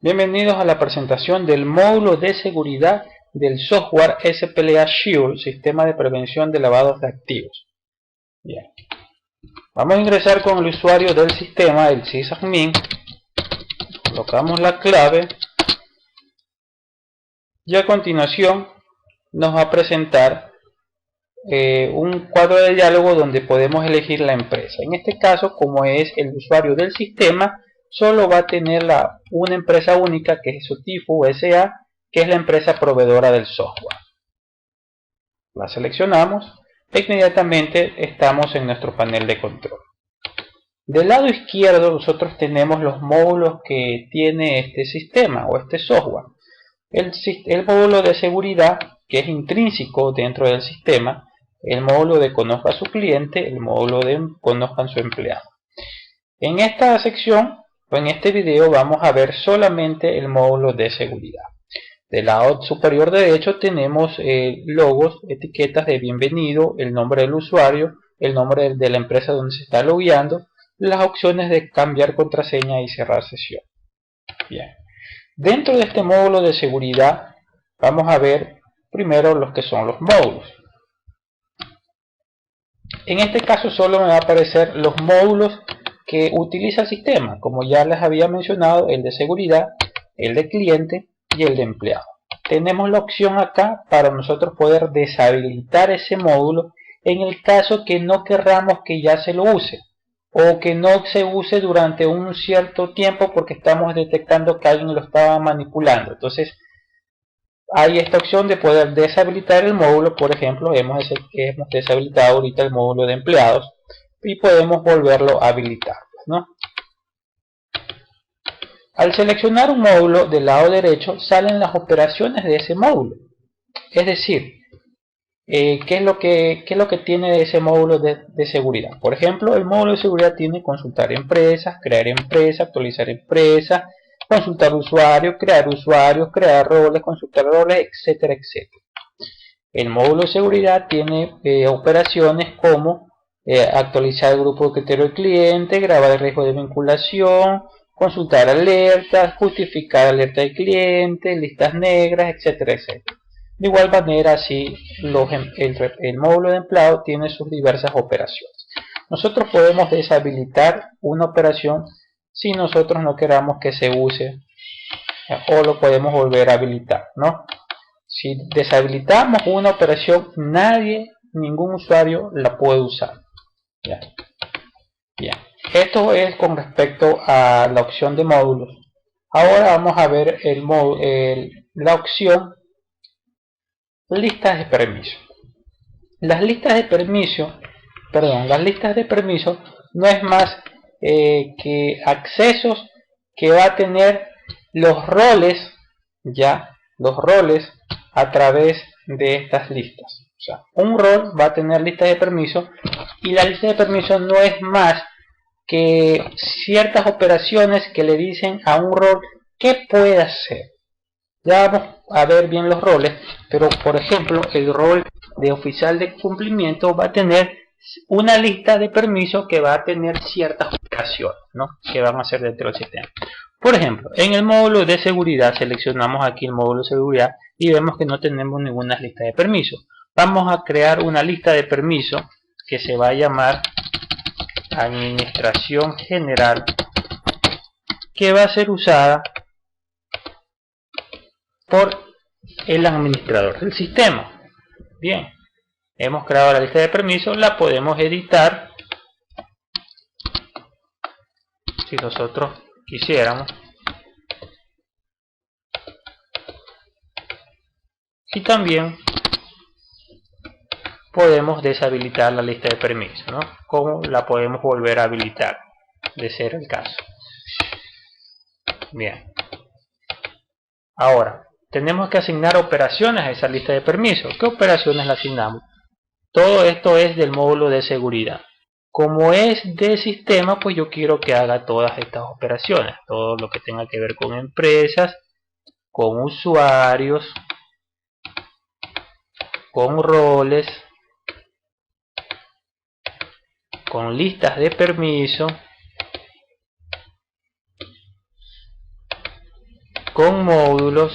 Bienvenidos a la presentación del módulo de seguridad del software SPLA Shield, Sistema de Prevención de Lavados de Activos. Bien. Vamos a ingresar con el usuario del sistema, el sysadmin. Colocamos la clave y a continuación nos va a presentar un cuadro de diálogo donde podemos elegir la empresa. En este caso, como es el usuario del sistema, solo va a tener una empresa única, que es Sotifu S.A., que es la empresa proveedora del software. La seleccionamos e inmediatamente estamos en nuestro panel de control. Del lado izquierdo nosotros tenemos los módulos que tiene este sistema o este software. El módulo de seguridad, que es intrínseco dentro del sistema, el módulo de conozca a su cliente, el módulo de conozcan a su empleado. En esta sección o en este video vamos a ver solamente el módulo de seguridad. Del lado superior derecho tenemos logos, etiquetas de bienvenido, el nombre del usuario, el nombre de la empresa donde se está logueando, las opciones de cambiar contraseña y cerrar sesión. Bien. Dentro de este módulo de seguridad vamos a ver primero los que son los módulos. En este caso solo me va a aparecer los módulos que utiliza el sistema, como ya les había mencionado, el de seguridad, el de cliente y el de empleado. Tenemos la opción acá para nosotros poder deshabilitar ese módulo en el caso que no querramos que ya se lo use o que no se use durante un cierto tiempo porque estamos detectando que alguien lo estaba manipulando. Entonces hay esta opción de poder deshabilitar el módulo. Por ejemplo, hemos deshabilitado ahorita el módulo de empleados y podemos volverlo a habilitar, ¿no? Al seleccionar un módulo del lado derecho salen las operaciones de ese módulo. Es decir, ¿qué es lo que tiene ese módulo de seguridad? Por ejemplo, el módulo de seguridad tiene consultar empresas, crear empresas, actualizar empresas, consultar usuarios, crear roles, consultar roles, etcétera, etcétera. El módulo de seguridad tiene operaciones como actualizar el grupo de criterio del cliente, grabar el riesgo de vinculación, consultar alertas, justificar alerta del cliente, listas negras, etcétera, etcétera. De igual manera, así el módulo de empleado tiene sus diversas operaciones. Nosotros podemos deshabilitar una operación si nosotros no queramos que se use, o lo podemos volver a habilitar, ¿no? Si deshabilitamos una operación, ningún usuario la puede usar. Bien. Esto es con respecto a la opción de módulos. Ahora vamos a ver la opción listas de permiso. Las listas de permiso no es más que accesos que va a tener los roles a través de estas listas. O sea, un rol va a tener lista de permiso y la lista de permiso no es más que ciertas operaciones que le dicen a un rol qué puede hacer. Ya vamos a ver bien los roles, pero por ejemplo el rol de oficial de cumplimiento va a tener una lista de permisos que va a tener ciertas operaciones, ¿no?, que van a hacer dentro del sistema. Por ejemplo, en el módulo de seguridad seleccionamos aquí el módulo de seguridad y vemos que no tenemos ninguna lista de permisos. Vamos a crear una lista de permisos que se va a llamar administración general, que va a ser usada por el administrador del sistema. Bien, hemos creado la lista de permisos, la podemos editar si nosotros quisiéramos, y también podemos deshabilitar la lista de permisos, ¿no? Como la podemos volver a habilitar de ser el caso. Bien, ahora tenemos que asignar operaciones a esa lista de permisos. ¿Qué operaciones le asignamos? Todo esto es del módulo de seguridad. Como es de sistema, pues yo quiero que haga todas estas operaciones, todo lo que tenga que ver con empresas, con usuarios, con roles, con listas de permiso, con módulos,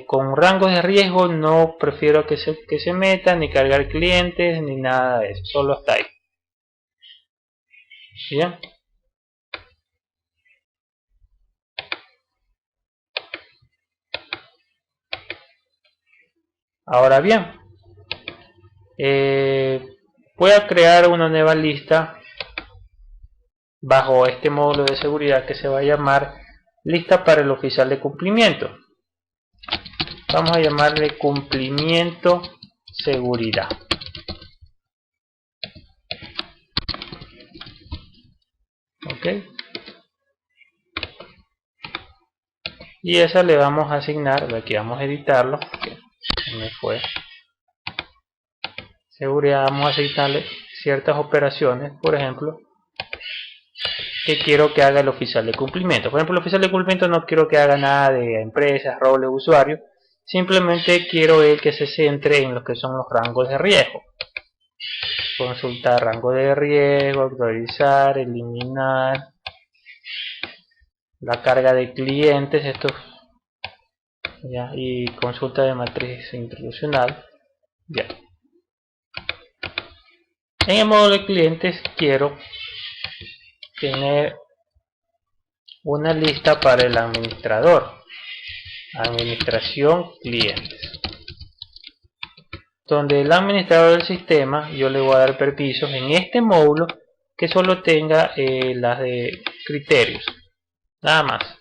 con rangos de riesgo no prefiero que se metan, ni cargar clientes, ni nada de eso, solo hasta ahí. Bien. Ahora bien, voy a crear una nueva lista bajo este módulo de seguridad que se va a llamar lista para el oficial de cumplimiento. Vamos a llamarle cumplimiento seguridad. Ok. Y esa le vamos a asignar, aquí vamos a editarlo, me fue seguridad, vamos a asignarle ciertas operaciones, por ejemplo, que quiero que haga el oficial de cumplimiento. Por ejemplo, el oficial de cumplimiento no quiero que haga nada de empresas, roles, usuarios, simplemente quiero él que se centre en lo que son los rangos de riesgo. Consultar rango de riesgo, actualizar, eliminar, la carga de clientes, estos ya, y consulta de matriz institucional. Ya. En el módulo de clientes quiero tener una lista para el administrador, administración clientes, donde el administrador del sistema yo le voy a dar permisos en este módulo que solo tenga las de criterios, nada más,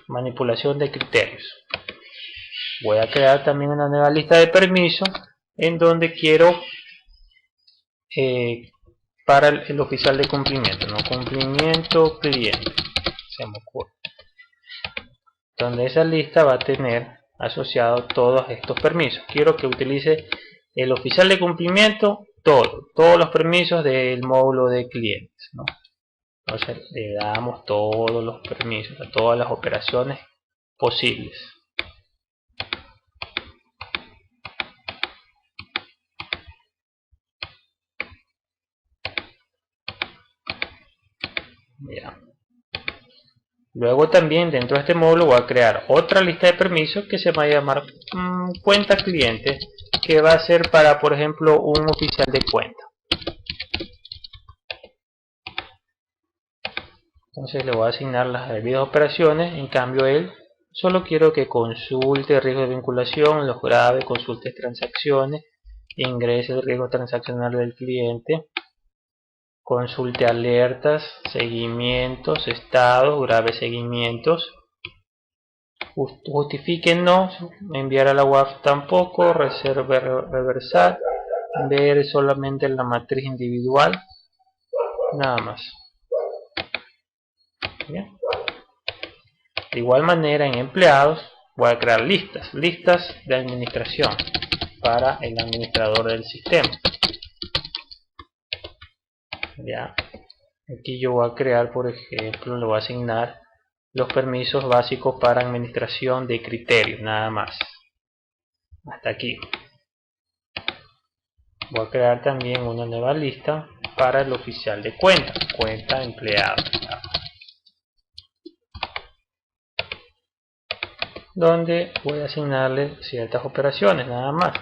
manipulación de criterios. Voy a crear también una nueva lista de permisos en donde quiero para el oficial de cumplimiento, no cumplimiento cliente, se me ocurre, donde esa lista va a tener asociado todos estos permisos. Quiero que utilice el oficial de cumplimiento todos los permisos del módulo de clientes, ¿no? Entonces le damos todos los permisos a todas las operaciones posibles. Ya. Luego también dentro de este módulo voy a crear otra lista de permisos que se va a llamar cuenta cliente, que va a ser para, por ejemplo, un oficial de cuenta. Entonces le voy a asignar las debidas operaciones. En cambio él solo quiero que consulte el riesgo de vinculación, los grabe, consulte transacciones, ingrese el riesgo transaccional del cliente, consulte alertas, seguimientos, estados, grave seguimientos, justifique no, enviar a la UAF tampoco, reversar, ver solamente la matriz individual, nada más. Bien. De igual manera en empleados voy a crear listas de administración para el administrador del sistema. Ya. Aquí yo voy a crear, por ejemplo, le voy a asignar los permisos básicos para administración de criterios, nada más. Hasta aquí. Voy a crear también una nueva lista para el oficial de cuenta empleado, donde voy a asignarle ciertas operaciones, nada más.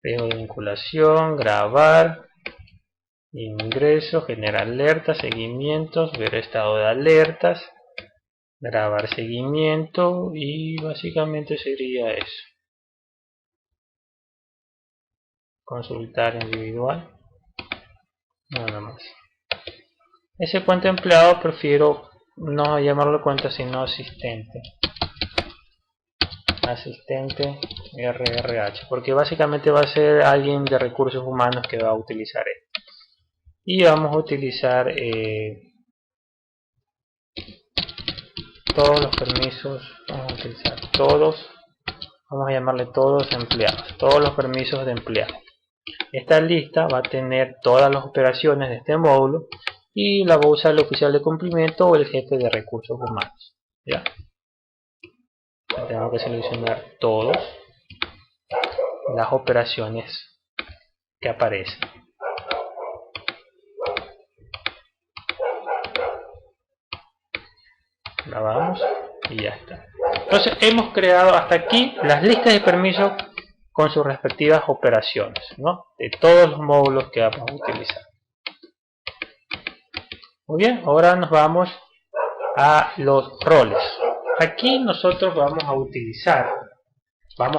Riesgo de vinculación, grabar, ingreso, generar alertas, seguimientos, ver estado de alertas, grabar seguimiento, y básicamente sería eso. Consultar individual, nada más. Ese cuenta empleado prefiero no llamarlo cuenta sino asistente RRH, porque básicamente va a ser alguien de recursos humanos que va a utilizar esto. Y vamos a utilizar todos los permisos, vamos a utilizar todos, vamos a llamarle todos empleados, todos los permisos de empleados. Esta lista va a tener todas las operaciones de este módulo y la va a usar el oficial de cumplimiento o el jefe de recursos humanos. ¿Ya? Tengo que seleccionar todas las operaciones que aparecen. grabamos y ya está. Entonces hemos creado hasta aquí las listas de permisos con sus respectivas operaciones, ¿no? De todos los módulos que vamos a utilizar. Muy bien, ahora nos vamos a los roles. Aquí nosotros vamos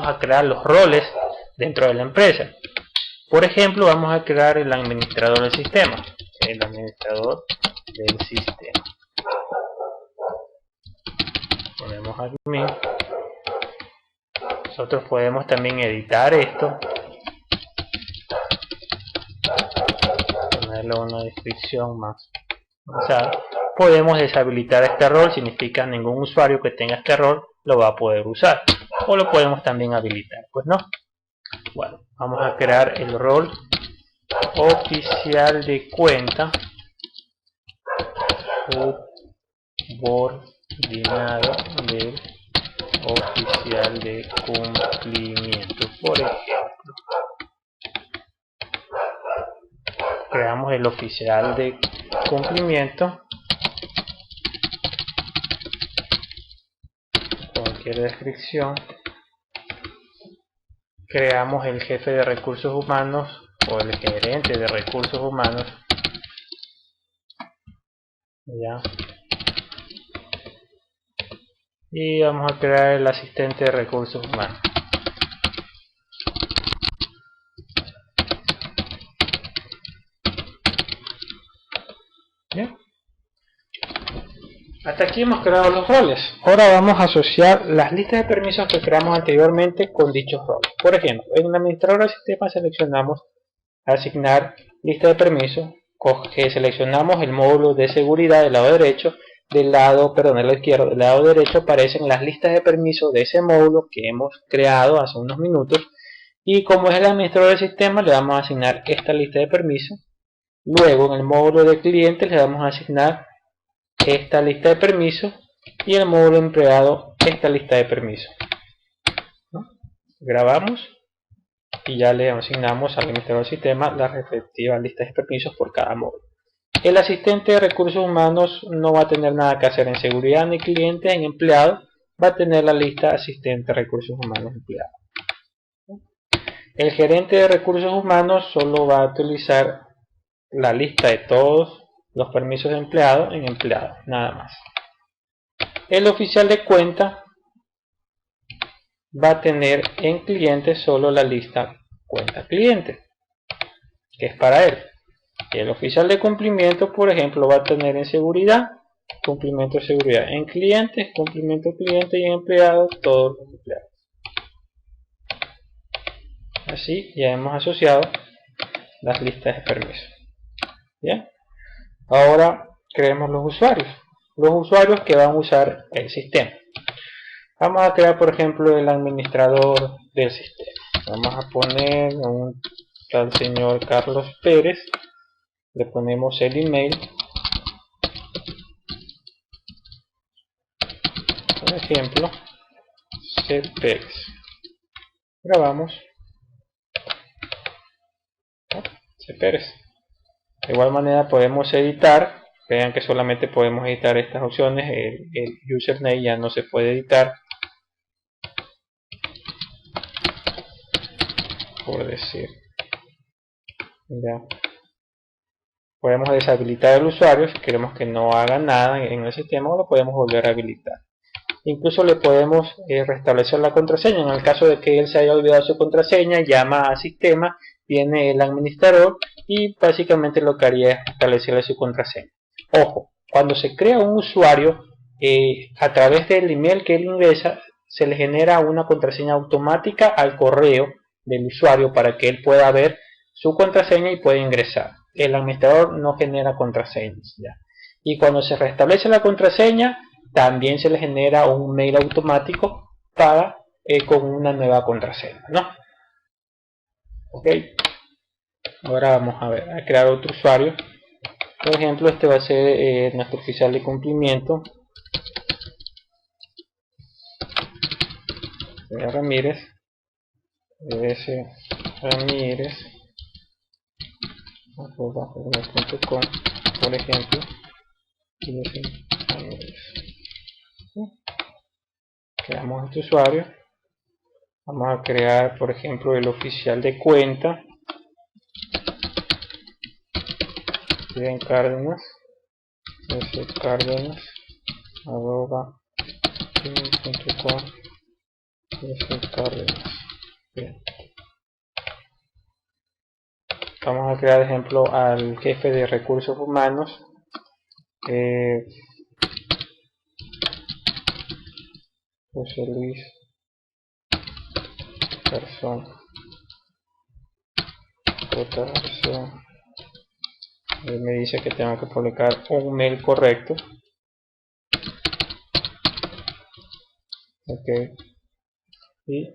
a crear los roles dentro de la empresa. Por ejemplo, vamos a crear el administrador del sistema. El administrador del sistema. Ponemos admin. Nosotros podemos también editar esto. Ponerle una descripción más avanzada. Podemos deshabilitar este rol, significa ningún usuario que tenga este rol lo va a poder usar. O lo podemos también habilitar, pues no. Bueno, vamos a crear el rol oficial de cuenta, subordinado del oficial de cumplimiento. Por ejemplo, creamos el oficial de cumplimiento, cualquier descripción. Creamos el jefe de recursos humanos o el gerente de recursos humanos, ya, y vamos a crear el asistente de recursos humanos. Bien. Hasta aquí hemos creado los roles. Ahora vamos a asociar las listas de permisos que creamos anteriormente con dichos roles. Por ejemplo, en el administrador del sistema seleccionamos asignar lista de permisos, seleccionamos el módulo de seguridad del lado derecho, del lado izquierdo, del lado derecho aparecen las listas de permisos de ese módulo que hemos creado hace unos minutos, y como es el administrador del sistema le vamos a asignar esta lista de permisos. Luego en el módulo de clientes le vamos a asignar esta lista de permisos, y en el módulo empleado esta lista de permisos, ¿no? Grabamos y ya le asignamos al administrador del sistema las respectivas listas de permisos por cada módulo. El asistente de recursos humanos no va a tener nada que hacer en seguridad ni clientes. En empleado va a tener la lista asistente de recursos humanos empleado. El gerente de recursos humanos solo va a utilizar la lista de todos los permisos de empleado en empleado, nada más. El oficial de cuenta va a tener en cliente solo la lista cuenta cliente, que es para él. El oficial de cumplimiento, por ejemplo, va a tener en seguridad cumplimiento de seguridad, en clientes cumplimiento cliente, y en empleado todos los empleados. Así ya hemos asociado las listas de permisos. Bien, ahora creemos los usuarios que van a usar el sistema. Vamos a crear, por ejemplo, el administrador del sistema. Vamos a poner un tal señor Carlos Pérez. Le ponemos el email, por ejemplo, C. Pérez. Grabamos. C. Pérez. De igual manera podemos editar. Vean que solamente podemos editar estas opciones. El username ya no se puede editar, por decir. Ya. Podemos deshabilitar el usuario si queremos que no haga nada en el sistema, o lo podemos volver a habilitar. Incluso le podemos restablecer la contraseña. En el caso de que él se haya olvidado su contraseña, llama al sistema, viene el administrador y básicamente lo que haría es restablecerle su contraseña. Ojo, cuando se crea un usuario, a través del email que él ingresa, se le genera una contraseña automática al correo del usuario para que él pueda ver su contraseña y pueda ingresar. El administrador no genera contraseñas, ¿ya? Y cuando se restablece la contraseña, también se le genera un mail automático para con una nueva contraseña, ¿no? Ok. Ahora vamos a crear otro usuario. Por ejemplo, este va a ser nuestro oficial de cumplimiento, Ramírez, Ramírez @gmail.com, por ejemplo, Ramírez. Creamos este usuario. Vamos a crear, por ejemplo, el oficial de cuenta. Steven Cárdenas. Cárdenas @gmail.com. Cárdenas. Bien. Vamos a crear, ejemplo, al jefe de recursos humanos. José Luis Garzón. Él me dice que tengo que publicar un mail correcto. Ok. Y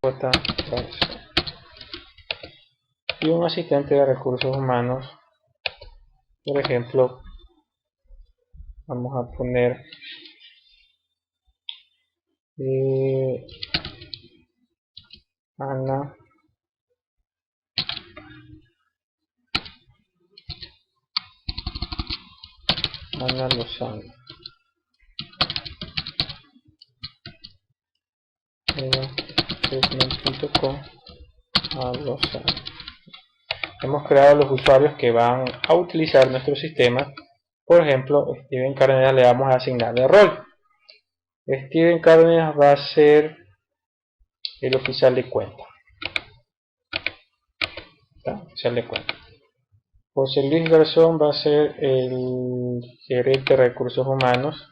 J. Garzón. Y un asistente de recursos humanos. Por ejemplo, vamos a poner Ana Lozano. Lozano. Hemos creado los usuarios que van a utilizar nuestro sistema. Por ejemplo, Steven Cárdenas le vamos a asignar el rol. Steven Cárdenas va a ser el oficial de cuenta. Oficial de cuenta. José Luis Garzón va a ser el gerente de recursos humanos.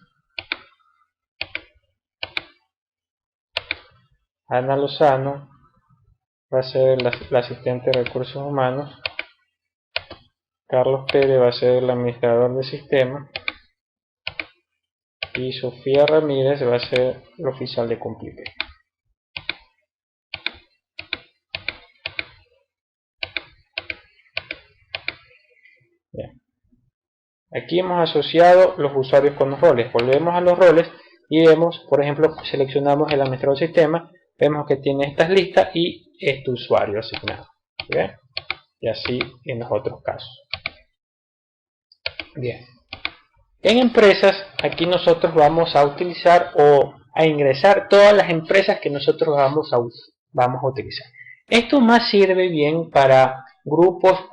Ana Lozano va a ser el asistente de recursos humanos. Carlos Pérez va a ser el administrador del sistema. Y Sofía Ramírez va a ser el oficial de cumplimiento. Bien. Aquí hemos asociado los usuarios con los roles. Volvemos a los roles y vemos, por ejemplo, seleccionamos el administrador del sistema, vemos que tiene estas listas y este usuario asignado. ¿Bien? Y así en los otros casos. Bien. En empresas, aquí nosotros vamos a utilizar o a ingresar todas las empresas que nosotros vamos a utilizar. Esto más sirve bien para grupos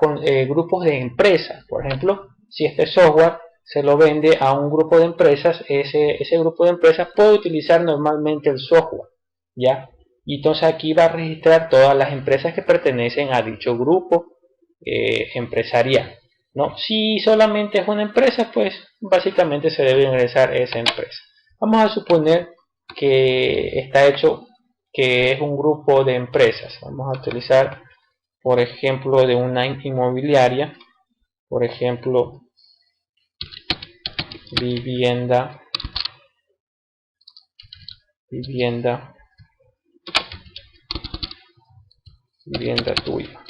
de empresas. Por ejemplo, si este software se lo vende a un grupo de empresas, ese grupo de empresas puede utilizar normalmente el software, ¿ya? Y entonces aquí va a registrar todas las empresas que pertenecen a dicho grupo empresarial, ¿no? Si solamente es una empresa, pues básicamente se debe ingresar esa empresa. Vamos a suponer que está hecho que es un grupo de empresas. Vamos a utilizar, por ejemplo, de una inmobiliaria, por ejemplo, vivienda tuya.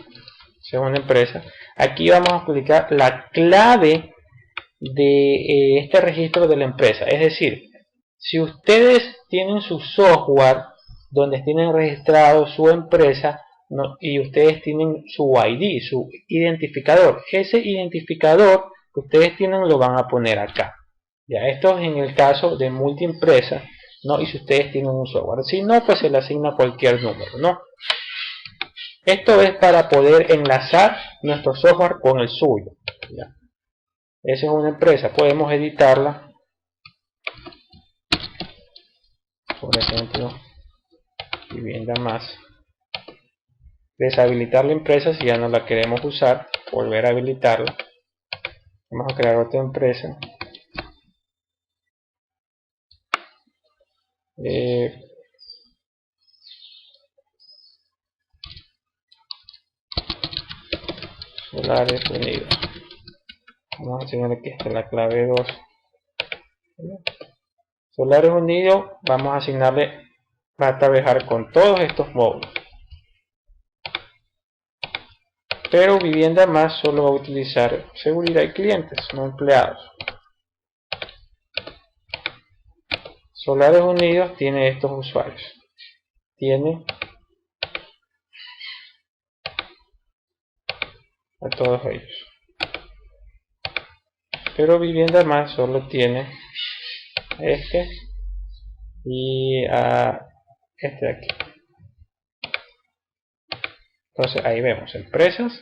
Es una empresa. Aquí vamos a aplicar la clave de este registro de la empresa. Es decir, si ustedes tienen su software donde tienen registrado su empresa, ¿no? Y ustedes tienen su ID, su identificador, ese identificador que ustedes tienen lo van a poner acá. Ya, esto es en el caso de multiempresa, ¿no? Y si ustedes tienen un software, si no, pues se le asigna cualquier número, ¿no? Esto es para poder enlazar nuestro software con el suyo, ¿ya? Esa es una empresa, podemos editarla, por ejemplo, vivienda más, deshabilitar la empresa si ya no la queremos usar, volver a habilitarla. Vamos a crear otra empresa, Solares Unidos. Vamos a enseñar que esta es la clave 2. Solares Unidos, vamos a asignarle, va a trabajar con todos estos módulos. Pero vivienda más solo va a utilizar seguridad y clientes, no empleados. Solares Unidos tiene estos usuarios. Tiene a todos ellos. Pero vivienda más solo tiene este y a este de aquí. Entonces ahí vemos empresas,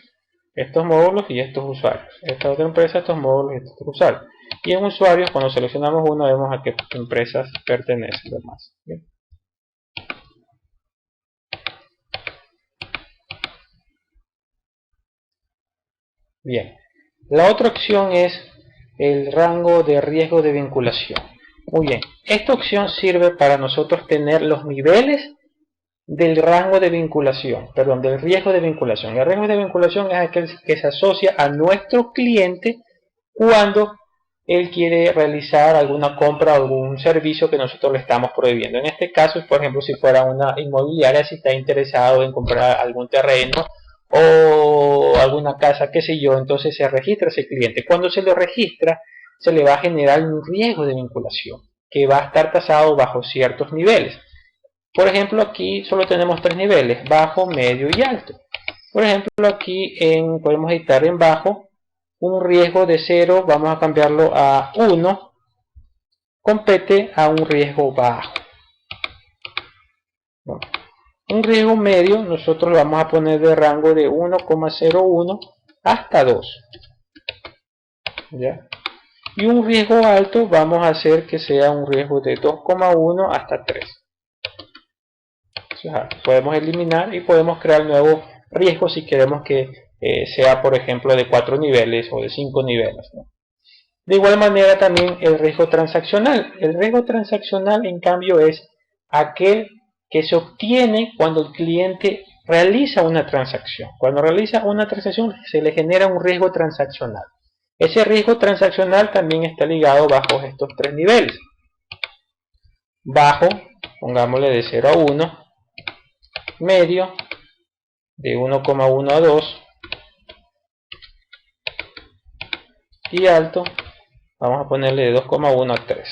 estos módulos y estos usuarios. Esta otra empresa, estos módulos y estos otros usuarios. Y en usuarios, cuando seleccionamos uno, vemos a qué empresas pertenecen los demás. Bien. Bien. La otra opción es el rango de riesgo de vinculación. Muy bien. Esta opción sirve para nosotros tener los niveles del rango de vinculación, perdón, del riesgo de vinculación. El riesgo de vinculación es aquel que se asocia a nuestro cliente cuando él quiere realizar alguna compra o algún servicio que nosotros le estamos prohibiendo. En este caso, por ejemplo, si fuera una inmobiliaria, si está interesado en comprar algún terreno o alguna casa, qué sé yo, entonces se registra ese cliente. Cuando se lo registra, se le va a generar un riesgo de vinculación que va a estar tasado bajo ciertos niveles. Por ejemplo, aquí solo tenemos tres niveles, bajo, medio y alto. Por ejemplo, aquí podemos editar en bajo, un riesgo de 0, vamos a cambiarlo a 1, compete a un riesgo bajo. Bueno, un riesgo medio, nosotros lo vamos a poner de rango de 1,01 hasta 2. ¿Ya? Y un riesgo alto vamos a hacer que sea un riesgo de 2,1 hasta 3. Podemos eliminar y podemos crear nuevos riesgos si queremos que sea, por ejemplo, de 4 niveles o de 5 niveles, ¿no? De igual manera también el riesgo transaccional. El riesgo transaccional, en cambio, es aquel que se obtiene cuando el cliente realiza una transacción. Cuando realiza una transacción se le genera un riesgo transaccional. Ese riesgo transaccional también está ligado bajo estos tres niveles. Bajo, pongámosle de 0 a 1. Medio, de 1,1 a 2. Y alto, vamos a ponerle de 2,1 a 3.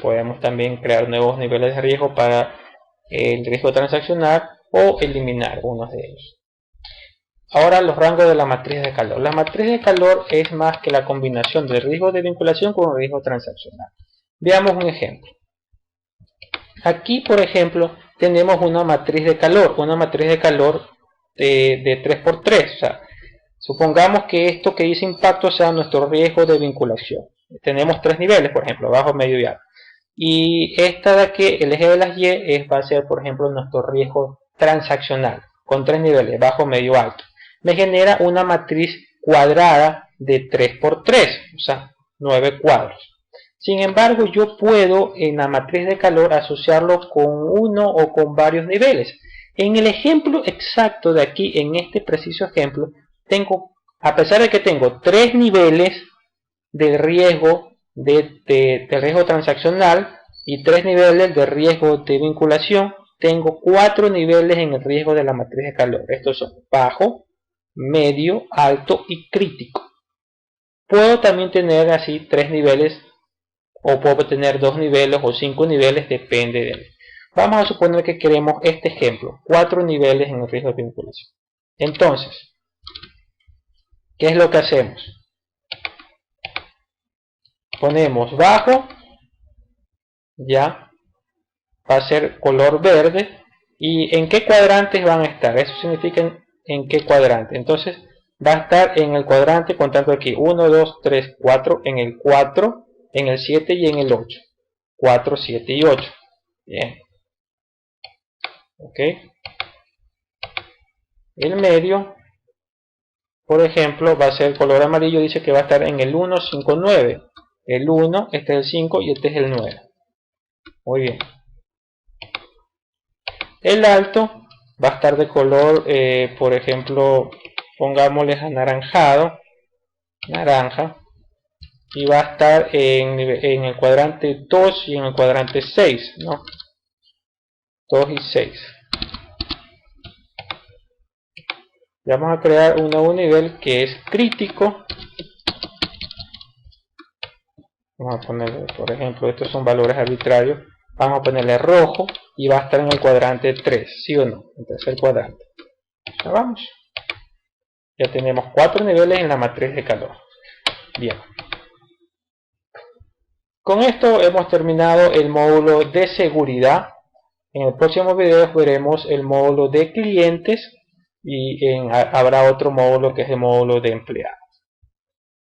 Podemos también crear nuevos niveles de riesgo para el riesgo transaccional o eliminar unos de ellos. Ahora los rangos de la matriz de calor. La matriz de calor es más que la combinación del riesgo de vinculación con el riesgo transaccional. Veamos un ejemplo. Aquí, por ejemplo, tenemos una matriz de calor de 3×3. O sea, supongamos que esto que dice impacto sea nuestro riesgo de vinculación. Tenemos tres niveles, por ejemplo, bajo, medio y alto. Y esta de aquí, el eje de las Y, va a ser, por ejemplo, nuestro riesgo transaccional, con tres niveles, bajo, medio, alto. Me genera una matriz cuadrada de 3×3, o sea, 9 cuadros. Sin embargo, yo puedo en la matriz de calor asociarlo con uno o con varios niveles. En el ejemplo exacto de aquí, en este preciso ejemplo, a pesar de que tengo tres niveles del riesgo de riesgo transaccional y tres niveles de riesgo de vinculación, tengo 4 niveles en el riesgo de la matriz de calor. Estos son bajo, medio, alto y crítico. Puedo también tener así 3 niveles, o puedo tener 2 niveles o 5 niveles, depende de mí. Vamos a suponer que queremos este ejemplo, 4 niveles en el riesgo de vinculación. Entonces, ¿qué es lo que hacemos? Ponemos bajo, ya, va a ser color verde. ¿Y en qué cuadrantes van a estar? Eso significa en qué cuadrante. Entonces va a estar en el cuadrante, contando aquí 1, 2, 3, 4, en el 4, en el 7 y en el 8. 4, 7 y 8. Bien. Ok. El medio, por ejemplo, va a ser color amarillo, dice que va a estar en el 1, 5, 9. El 1, este es el 5 y este es el 9. Muy bien. El alto va a estar de color, por ejemplo, pongámosle anaranjado, naranja, y va a estar en el cuadrante 2 y en el cuadrante 6, ¿no? 2 y 6. Vamos a crear un nuevo nivel que es crítico. Vamos a ponerle, por ejemplo, estos son valores arbitrarios. Vamos a ponerle rojo y va a estar en el cuadrante 3, ¿sí o no? En tercer cuadrante. Ya vamos. Ya tenemos 4 niveles en la matriz de calor. Bien. Con esto hemos terminado el módulo de seguridad. En el próximo video veremos el módulo de clientes y habrá otro módulo que es el módulo de empleados.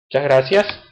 Muchas gracias.